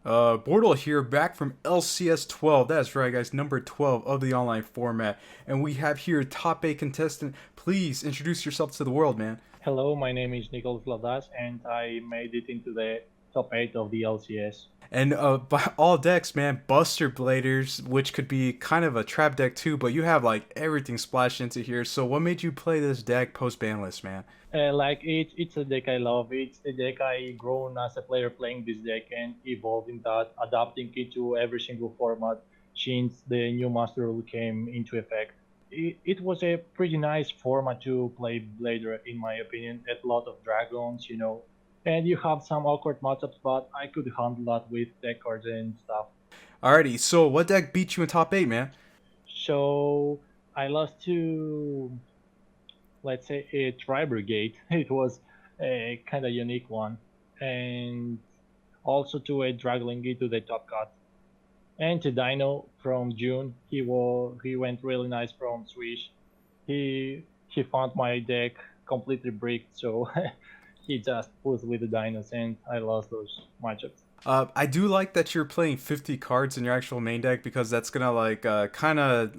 BORTLE here, back from LCS 12. That's right, guys, number 12 of the online format. And we have here top 8 contestant. Please introduce yourself to the world, man. Hello, my name is Nikolas Ladas, and I made it into the top 8 of the LCS. And by all decks, man, Buster Bladers, which could be kind of a trap deck too, but you have like everything splashed into here. So what made you play this deck post ban list, man? It's a deck I love. It's the deck I grown as a player playing this deck and evolving that, adapting it to every single format since the new master rule came into effect. It was a pretty nice format to play Blader, in my opinion. A lot of dragons, and you have some awkward matchups, but I could handle that with deck cards and stuff. Alrighty, so what deck beat you in top 8, man? So I lost to, let's say, a Tri-Brigade. It was a kind of unique one. And also to a Draglingy to the top cut. And to Dino from June. He went really nice from Swish. He found my deck completely bricked, so he just put with the dinos and I lost those matchups. I do like that you're playing 50 cards in your actual main deck because that's gonna like kind of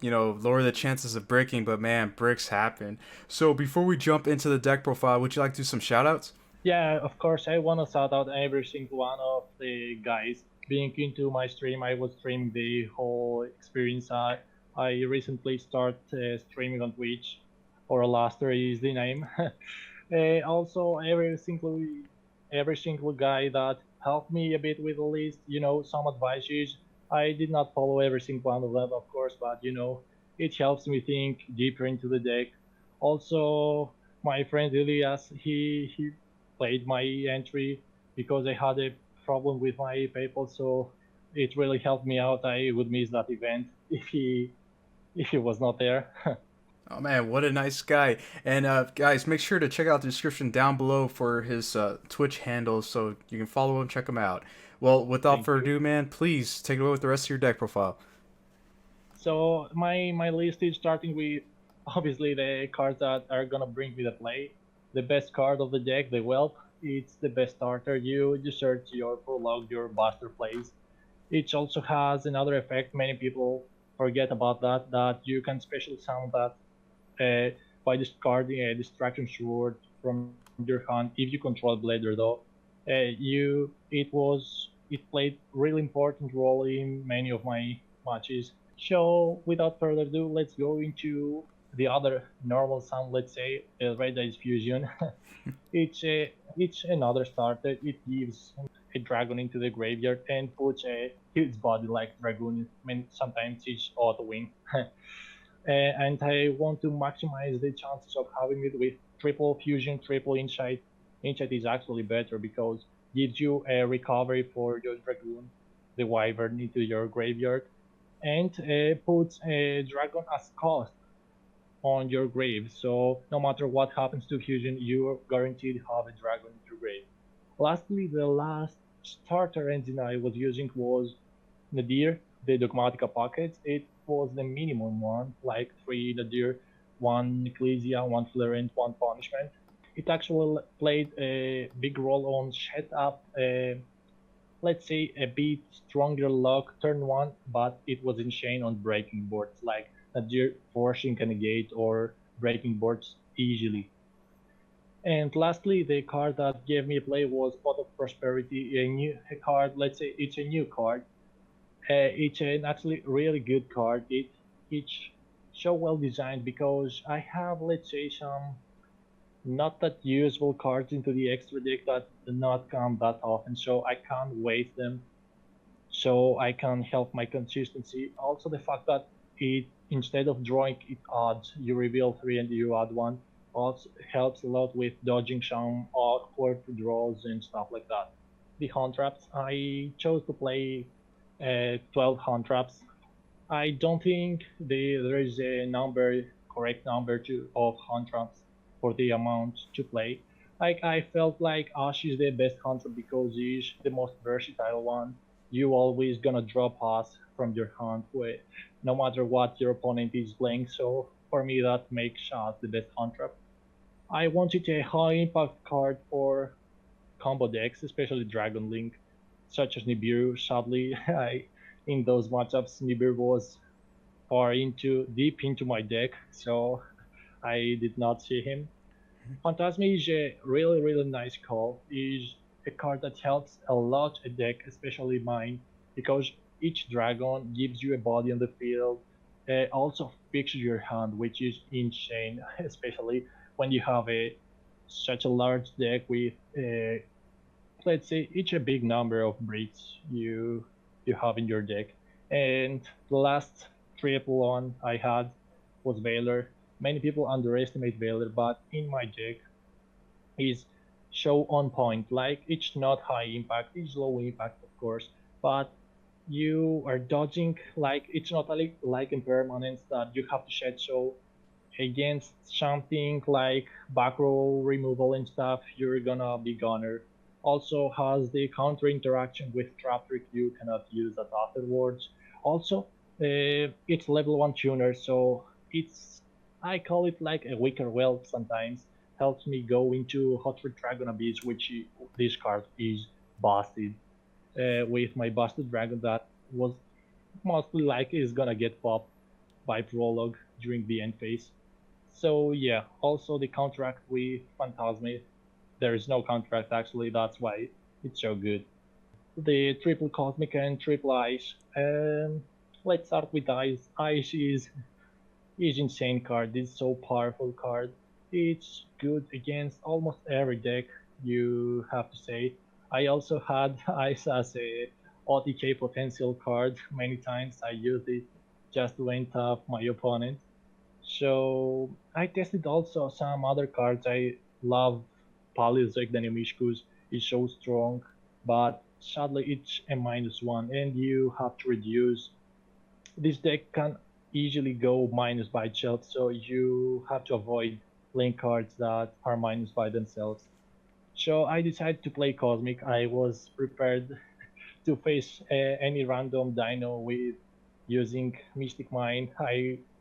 lower the chances of breaking. But man, bricks happen. So before we jump into the deck profile, would you like to do some shoutouts? Yeah, of course, I want to shout out every single one of the guys being into my stream. I was streaming the whole experience. I recently started streaming on Twitch, or Laster is the name. Also, every single guy that helped me a bit with the list, some advices. I did not follow every single one of them, of course, but it helps me think deeper into the deck. Also, my friend Elias, he played my entry because I had a problem with my PayPal, so it really helped me out. I would miss that event if he was not there. Oh man, what a nice guy! And guys, make sure to check out the description down below for his Twitch handle so you can follow him, check him out. Well, without Thank further you. ado, man, please take it away with the rest of your deck profile. So my list is starting with obviously the cards that are gonna bring me the play. The best card of the deck, the Whelp. It's the best starter. You search your prologue, your buster plays. It also has another effect. Many people forget about that you can special summon that by discarding a distraction sword from your hand if you control Blader though. It played really important role in many of my matches. So without further ado, let's go into the other normal summon, let's say Red Eyes Fusion. It's another starter. It gives a dragon into the graveyard and puts its body like dragoon. I mean, sometimes it's auto win. And I want to maximize the chances of having it with triple fusion, triple insight. Insight is actually better because gives you a recovery for your dragoon, the wyvern into your graveyard, and puts a dragon as cost on your grave. So no matter what happens to fusion, you are guaranteed to have a dragon in your grave. Lastly, the last starter engine I was using was Nadir, the Dogmatika packets. It was the minimum one, like 3 Nadir, 1 Ecclesia, 1 Flare, 1 Punishment. It actually played a big role on set up, let's say, a bit stronger luck turn one, but it was in chain on breaking boards, like Nadir forcing a negate or breaking boards easily. And lastly, the card that gave me play was Pot of Prosperity, a card, let's say it's a new card. It's an actually really good card. It's so well designed because I have, let's say, some not that useful cards into the extra deck that do not come that often, so I can't waste them. So I can help my consistency. Also, the fact that it instead of drawing it odds, you reveal three and you add one. Also helps a lot with dodging some awkward draws and stuff like that. The hand traps, I chose to play 12 hand traps. I don't think there is a correct number of hand traps for the amount to play. Like I felt like Ash is the best hunter because he's the most versatile one. You always gonna draw pass from your hand with no matter what your opponent is playing. So for me that makes Ash the best hunter. I wanted a high impact card for combo decks, especially Dragon Link. such as Nibiru. Sadly, in those matchups, Nibiru was far into deep into my deck, so I did not see him. Phantasmi is a really nice call. Is a card that helps a lot a deck, especially mine, because each dragon gives you a body on the field. Also fixes your hand, which is insane, especially when you have a such a large deck with let's say each a big number of bricks you have in your deck. And the last triple one I had was Valor. Many people underestimate Valor, but in my deck is show on point. Like it's not high impact, it's low impact of course, but you are dodging like it's not like impermanence that you have to shed. So against something like back row removal and stuff, you're gonna be gunner. Also has the counter interaction with trap trick, you cannot use that afterwards. Also, it's level 1 tuner, so it's I call it like a weaker weld sometimes. Helps me go into Hot Red Dragon Abyss, which this card is busted. With my busted dragon that was mostly like is gonna get popped by prologue during the end phase. So yeah, also the contract with Phantasmi, there is no contract actually, that's why it's so good. The triple Cosmic and triple Ice. Let's start with Ice. Ice is insane card. It's so powerful card. It's good against almost every deck, you have to say. I also had Ice as a OTK potential card many times. I used it just to end up my opponent. So I tested also some other cards. I love Palizek Danimishkus. It's so strong, but sadly it's a -1, and you have to reduce. This deck can easily go minus by itself, so you have to avoid playing cards that are minus by themselves. So I decided to play Cosmic. I was prepared to face any random dino with using Mystic Mine.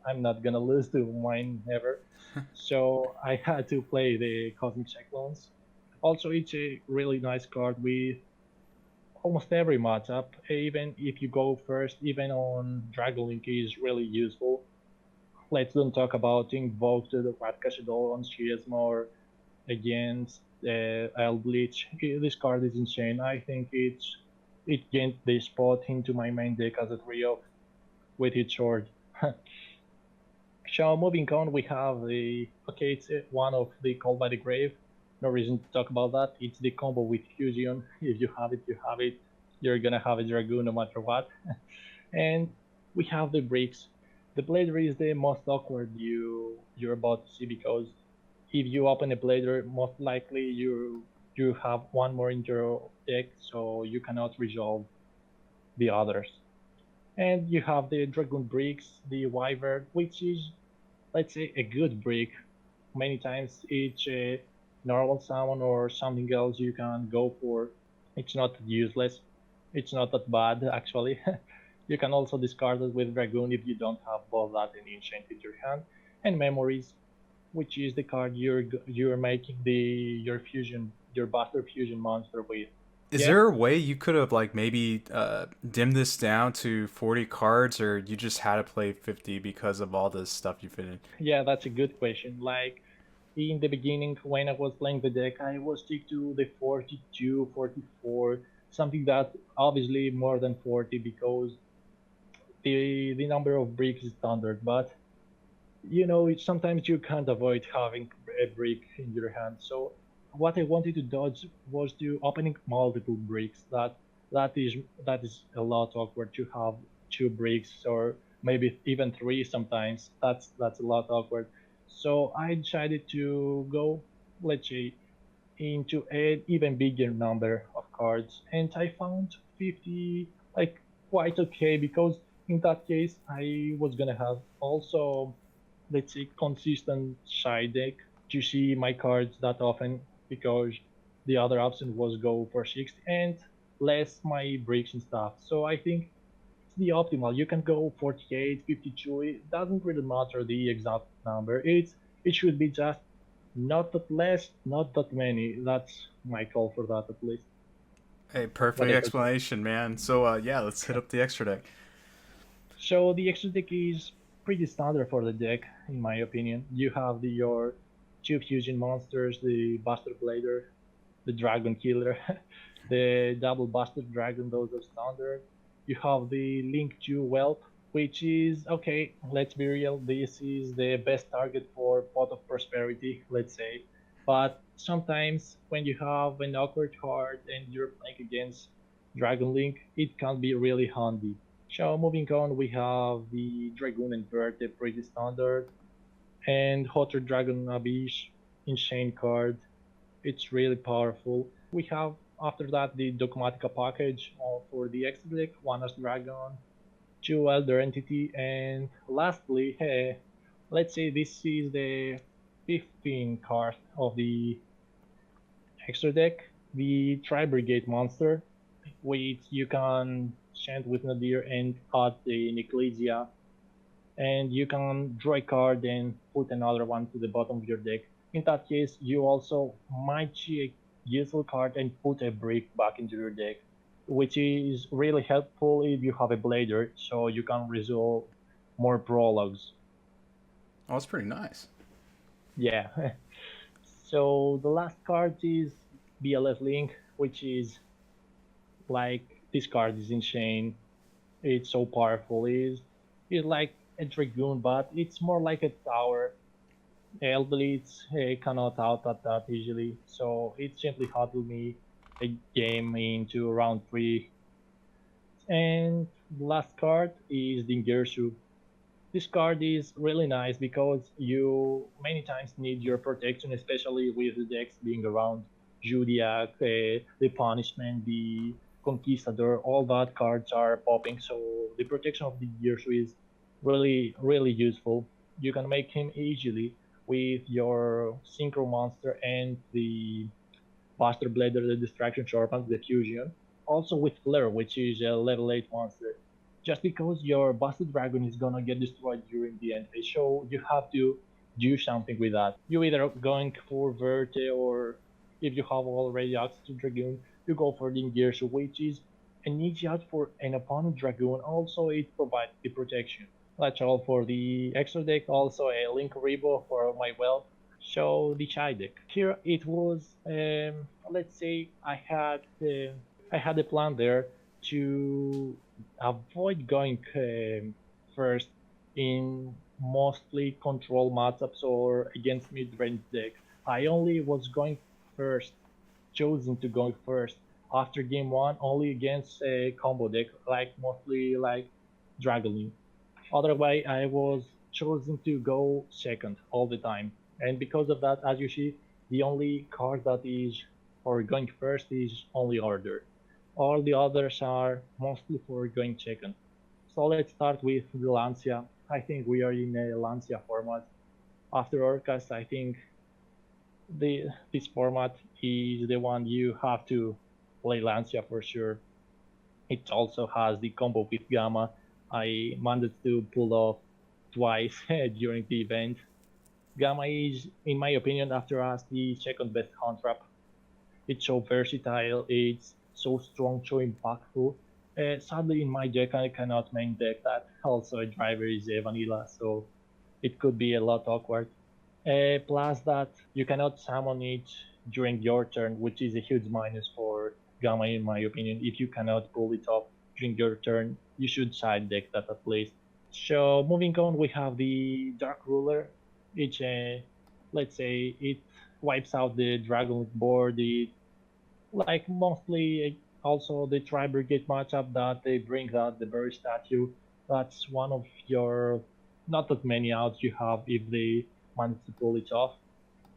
I'm not gonna lose to mine ever. So I had to play the Cosmic Cyclones. Also, it's a really nice card with almost every matchup. Even if you go first, even on Dragon Link is really useful. Let's don't talk about Invoke to the Quadcashador on Shiasmore against I'll Bleach. This card is insane. I think it gained the spot into my main deck as a trio with its sword. So moving on, we have the okay. It's one of the Call by the Grave. No reason to talk about that. It's the combo with Fusion. If you have it, you have it. You're gonna have a Dragoon no matter what. And we have the bricks. The Blader is the most awkward you're about to see because if you open a Blader, most likely you have one more in your deck, so you cannot resolve the others. And you have the Dragoon bricks, the Wyvern, which is let's say a good brick. Many times it's a normal summon or something else you can go for. It's not useless. It's not that bad actually. You can also discard it with Dragoon if you don't have both that and Ancient in your hand. And Memories, which is the card you're making your Buster Fusion monster with. Is Yeah, there a way you could have like maybe dimmed this down to 40 cards, or you just had to play 50 because of all this stuff you fit in? yeah, that's a good question. Like in the beginning when I was playing the deck, I was stick to the 42, 44, something that obviously more than 40 because the number of bricks is standard. But sometimes you can't avoid having a brick in your hand. So what I wanted to dodge was to opening multiple bricks. That is a lot awkward to have two bricks or maybe even three sometimes. That's a lot awkward. So I decided to go, let's say, into an even bigger number of cards, and I found 50 like quite okay because in that case I was gonna have also let's say consistent side deck to see my cards that often because the other option was go for 60 and less my breaks and stuff. So I think it's the optimal. You can go 48, 52. It doesn't really matter the exact number. It should be just not that less, not that many. That's my call for that at least. Hey, perfect Whatever. explanation, man. So, yeah, let's hit up the extra deck. So the extra deck is pretty standard for the deck, in my opinion. You have your two fusion monsters, the Buster Blader, the Dragon Killer, the double Buster Dragon, those are standard. You have the Link 2 Whelp, which is, okay, let's be real, this is the best target for Pot of Prosperity, let's say. But sometimes when you have an awkward card and you're playing against Dragon Link, it can be really handy. So moving on, we have the Dragoon and Verte, pretty standard, and Hotter Dragon Abyss, insane card. It's really powerful. We have after that the Dogmatika package for the extra deck, one as Dragon, two Elder Entity, and lastly, let's say this is the 15th card of the extra deck, the Tri Brigade monster, which you can chant with Nadir and add the Nikolas, and you can draw a card and put another one to the bottom of your deck. In that case, you also might see a useful card and put a brick back into your deck, which is really helpful if you have a blader, so you can resolve more prologues. Oh, that's pretty nice. Yeah. So the last card is BLF Link, which is like this card is insane. It's so powerful. It's like a dragoon, but it's more like a tower. Elblitz cannot out at that easily, so it simply huddled me a game into round 3. And the last card is Dingersu. This card is really nice because you many times need your protection, especially with the decks being around Zodiac, the Punishment, the Conquistador, all that cards are popping, so the protection of the Dingersu is really, really useful. You can make him easily with your Synchro Monster and the Buster Blader, the Distraction Sharpens, the Fusion. Also with Flare, which is a level 8 monster. Just because your Buster Dragon is gonna get destroyed during the end phase, so you have to do something with that. You either going for Verte, or if you have already access to Dragoon, you go for the Gears, which is an easy out for an opponent Dragoon. Also, it provides the protection. That's all for the extra deck. Also, a Link Rebo for my wealth. So the Chai deck. Here it was. Let's say I had a plan there to avoid going first in mostly control matchups or against mid-range decks. I only was going first, chosen to go first after game 1 only against a combo deck, like mostly like Dragon. Otherwise, I was chosen to go second all the time. And because of that, as you see, the only card that is for going first is only Order. All the others are mostly for going second. So let's start with the Lancia. I think we are in a Lancia format. After Orcas, I think this format is the one you have to play Lancia for sure. It also has the combo with Gamma. I managed to pull off twice during the event. Gamma is, in my opinion, after us, the second best hand trap. It's so versatile, it's so strong, so impactful. Sadly, in my deck, I cannot main deck that. Also, a driver is a vanilla, so it could be a lot awkward. Plus that you cannot summon it during your turn, which is a huge minus for Gamma in my opinion. If you cannot pull it off during your turn, you should side deck that at least. So moving on, we have the Dark Ruler. It's let's say it wipes out the Dragon board. It like mostly also the Tri Brigade matchup that they bring out the Berry statue. That's one of your not that many outs you have if they manage to pull it off.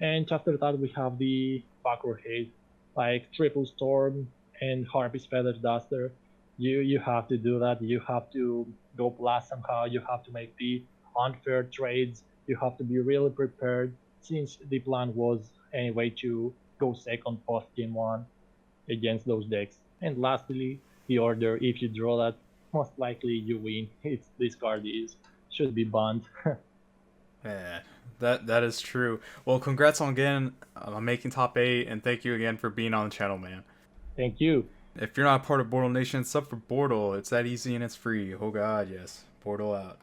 And after that we have the backward hate, like Triple Storm and Harpy's Feather Duster. You have to do that. You have to go blast somehow. You have to make the unfair trades. You have to be really prepared since the plan was anyway to go second post game 1 against those decks. And lastly, the order. If you draw that, most likely you win. It's this card is should be banned. Yeah, that is true. Well, congrats on again on making top 8, and thank you again for being on the channel, man. Thank you. If you're not part of Bortle Nation, sub for Bortle. It's that easy and it's free. Oh god, yes. Bortle out.